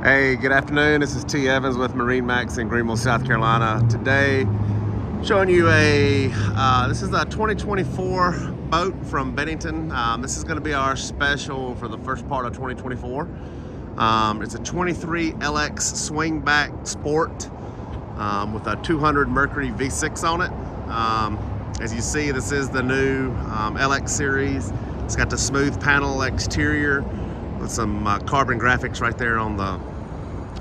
Hey, good afternoon. This is T. Evans with MarineMax in Greenville, South Carolina. Today, showing you this is a 2024 boat from Bennington. This is going to be our special for the first part of 2024. It's a 23LX swing-back sport with a 200 Mercury V6 on it. As you see, this is the new LX series. It's got the smooth panel exterior with some carbon graphics right there on the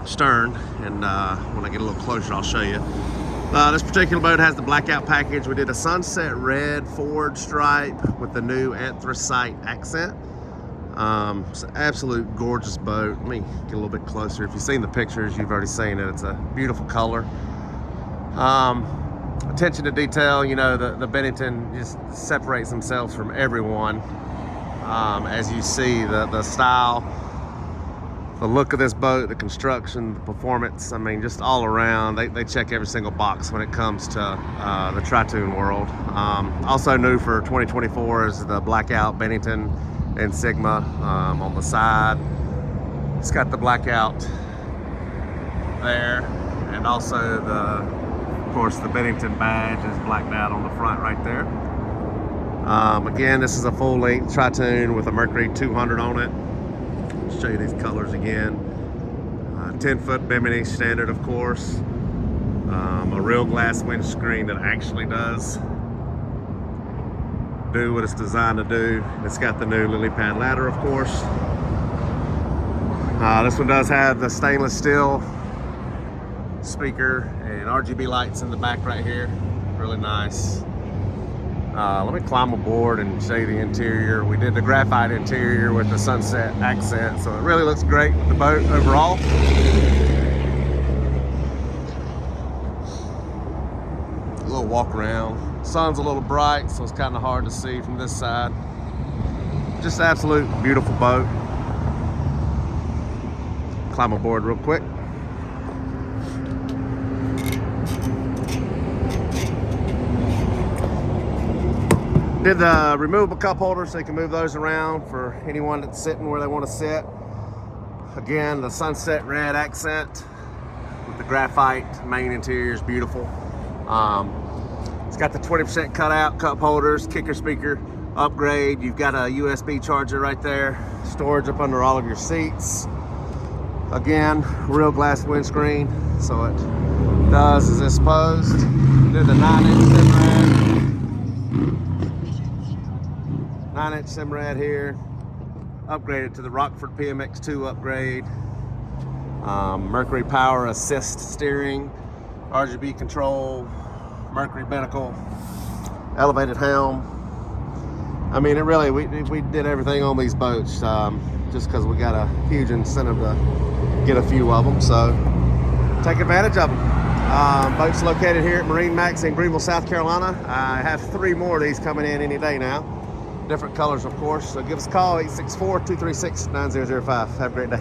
stern, and when I get a little closer I'll show you. This particular boat has the blackout package. We did a sunset red forward stripe with the new anthracite accent. It's an absolute gorgeous boat. Let me get a little bit closer. If you've seen the pictures, you've already seen it. It's a beautiful color. Attention to detail, you know, the Bennington just separates themselves from everyone. As you see, the style, the look of this boat, the construction, the performance, I mean, just all around, they check every single box when it comes to the Pontoon world. Also new for 2024 is the blackout Bennington insignia on the side. It's got the blackout there, and also of course, the Bennington badge is blacked out on the front right there. Again, this is a full-length Pontoon with a Mercury 200 on it. I'll show you these colors again. 10-foot Bimini standard, of course. A real glass windscreen that actually does do what it's designed to do. It's got the new lily pad ladder, of course. This one does have the stainless steel speaker and RGB lights in the back right here. Really nice. Let me climb aboard and show you the interior. We did the graphite interior with the sunset accent, so it really looks great with the boat overall. A little walk around. Sun's a little bright, so it's kind of hard to see from this side. Just an absolute beautiful boat. Climb aboard real quick. Did the removable cup holders so you can move those around for anyone that's sitting where they want to sit. Again, the sunset red accent with the graphite main interior is beautiful. It's got the 20% cutout cup holders, kicker speaker upgrade. You've got a USB charger right there, storage up under all of your seats. Again, real glass windscreen, so it does as it's supposed. Do the 9-inch Simrad here, upgraded to the Rockford PMX2 upgrade, Mercury power assist steering, RGB control, Mercury binnacle, elevated helm. I mean, it really, we did everything on these boats just because we got a huge incentive to get a few of them, so take advantage of them. Boats located here at MarineMax in Greenville, South Carolina. I have 3 more of these coming in any day now. Different colors, of course. So give us a call, 864-236-9005. Have a great day.